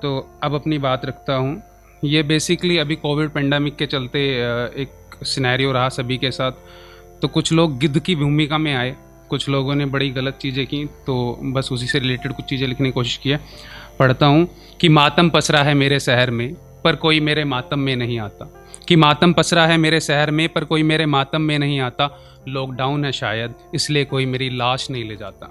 तो अब अपनी बात रखता हूँ। ये बेसिकली अभी कोविड पेंडेमिक के चलते एक सिनेरियो रहा सभी के साथ। तो कुछ लोग गिद्ध की भूमिका में आए, कुछ लोगों ने बड़ी गलत चीज़ें की, तो बस उसी से रिलेटेड कुछ चीज़ें लिखने की कोशिश की है। पढ़ता हूँ कि मातम पसरा है मेरे शहर में, पर कोई मेरे मातम में नहीं आता। कि मातम पसरा है मेरे शहर में, पर कोई मेरे मातम में नहीं आता। लॉकडाउन है शायद, इसलिए कोई मेरी लाश नहीं ले जाता।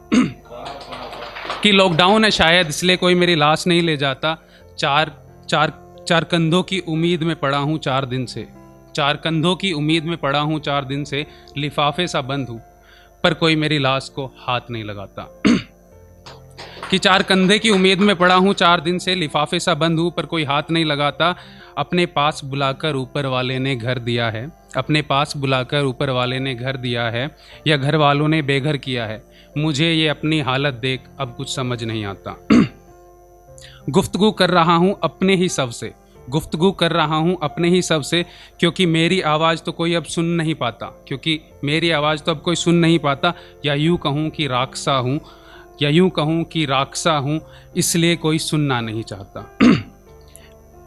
कि लॉकडाउन है शायद, इसलिए कोई मेरी लाश नहीं ले जाता। चार चार चार कंधों की उम्मीद में पड़ा हूँ 4 दिन से। 4 कंधों की उम्मीद में पड़ा हूँ 4 दिन से। लिफाफे सा बंद हूँ, पर कोई मेरी लाश को हाथ नहीं लगाता। कि 4 कंधे की उम्मीद में पड़ा हूँ 4 दिन से। लिफाफे सा बंद हूँ, पर कोई हाथ नहीं लगाता। अपने पास बुलाकर ऊपर वाले ने घर दिया है। अपने पास बुलाकर ऊपर वाले ने घर दिया है, या घर वालों ने बेघर किया है। मुझे ये अपनी हालत देख अब कुछ समझ नहीं आता। गुफ्तगू कर रहा हूँ अपने ही सब से। गुफ्तगू कर रहा हूँ अपने ही सब से, क्योंकि मेरी आवाज़ तो कोई अब सुन नहीं पाता। क्योंकि मेरी आवाज़ तो अब कोई सुन नहीं पाता। या यूँ कहूँ कि राक्षसा हूँ, या यूँ कहूँ कि राक्षसा हूँ, इसलिए कोई सुनना नहीं चाहता।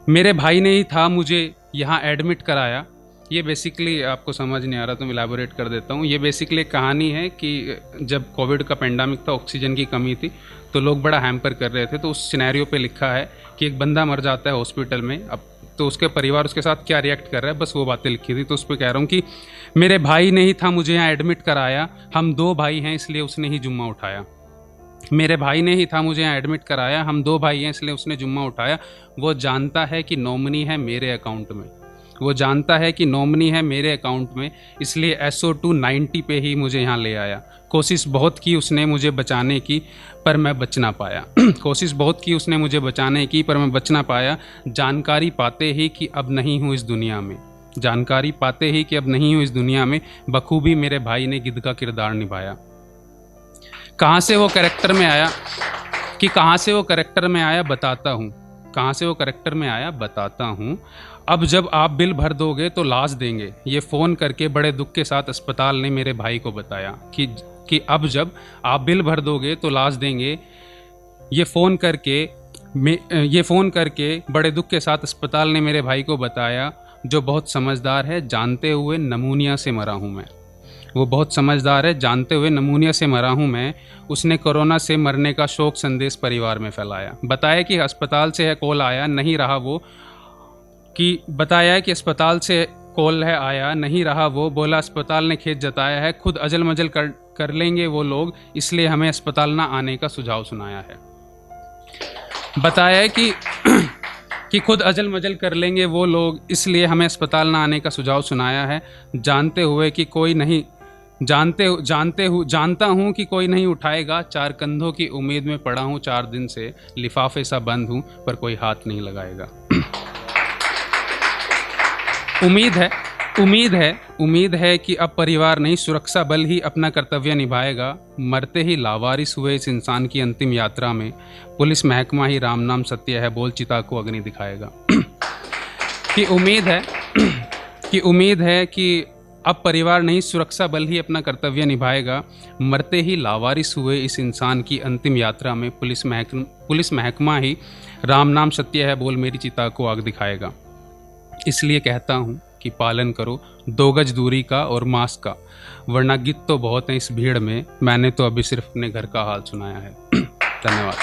मेरे भाई ने ही था मुझे यहाँ एडमिट कराया। ये बेसिकली आपको समझ नहीं आ रहा तो मैं इलैबोरेट कर देता हूँ। ये बेसिकली एक कहानी है कि जब कोविड का पेंडेमिक था, ऑक्सीजन की कमी थी, तो लोग बड़ा हैम्पर कर रहे थे। तो उस सिनेरियो पे लिखा है कि एक बंदा मर जाता है हॉस्पिटल में, अब तो उसके परिवार उसके साथ क्या रिएक्ट कर रहा है, बस वो बातें लिखी थी। तो उस पर कह रहा हूँ कि मेरे भाई ने ही था मुझे यहाँ एडमिट कराया। हम 2 भाई हैं, इसलिए उसने ही जुम्मा उठाया। मेरे भाई ने ही था मुझे यहाँ एडमिट कराया। हम 2 भाई हैं, इसलिए उसने जुम्मा उठाया। वो जानता है कि नॉमिनी है मेरे अकाउंट में। वो जानता है कि नॉमिनी है मेरे अकाउंट में, इसलिए SO2 90 पे ही मुझे यहाँ ले आया। कोशिश बहुत की उसने मुझे बचाने की, पर मैं बच ना पाया। कोशिश बहुत की उसने मुझे बचाने की, पर मैं बच ना पाया। जानकारी पाते ही कि अब नहीं हूँ इस दुनिया में। जानकारी पाते ही कि अब नहीं हूँ इस दुनिया में, बखूबी मेरे भाई ने गिद्ध का किरदार निभाया। कहाँ से वो कैरेक्टर में आया, कि कहाँ से वो कैरेक्टर में आया बताता हूँ। कहाँ से वो कैरेक्टर में आया बताता हूँ। अब जब आप बिल भर दोगे तो लाश देंगे, ये फ़ोन करके बड़े दुख के साथ अस्पताल ने मेरे भाई को बताया। कि अब जब आप बिल भर दोगे तो लाश देंगे, ये फ़ोन करके बड़े दुख के साथ अस्पताल ने मेरे भाई को बताया। जो बहुत समझदार है, जानते हुए नमूनिया से मरा हूँ मैं। वो बहुत समझदार है, जानते हुए नमूनिया से मरा हूँ मैं। उसने कोरोना से मरने का शोक संदेश परिवार में फैलाया। बताया कि अस्पताल से है कॉल आया, नहीं रहा वो। कि बताया कि अस्पताल से कॉल है आया, नहीं रहा वो। बोला अस्पताल ने खेद जताया है, खुद अजल मजल कर लेंगे वो लोग, इसलिए हमें अस्पताल ना आने का सुझाव सुनाया है। बताया कि खुद अजल मजल कर लेंगे वो लोग, इसलिए हमें अस्पताल ना आने का सुझाव सुनाया है। जानते हुए कि कोई नहीं जानता हूँ कि कोई नहीं उठाएगा। 4 कंधों की उम्मीद में पड़ा हूँ 4 दिन से। लिफाफे सा बंद हूँ, पर कोई हाथ नहीं लगाएगा। उम्मीद है कि अब परिवार नहीं, सुरक्षा बल ही अपना कर्तव्य निभाएगा। मरते ही लावारिस हुए इस इंसान की अंतिम यात्रा में, पुलिस महकमा ही राम नाम सत्य है बोल चिता को अग्नि दिखाएगा। कि उम्मीद है कि अब परिवार नहीं, सुरक्षा बल ही अपना कर्तव्य निभाएगा। मरते ही लावारिस हुए इस इंसान की अंतिम यात्रा में, पुलिस महकमा ही राम नाम सत्य है बोल मेरी चिता को आग दिखाएगा। इसलिए कहता हूँ कि पालन करो 2 गज दूरी का और मास्क का, वरना गिद्ध तो बहुत हैं इस भीड़ में। मैंने तो अभी सिर्फ अपने घर का हाल सुनाया है। धन्यवाद।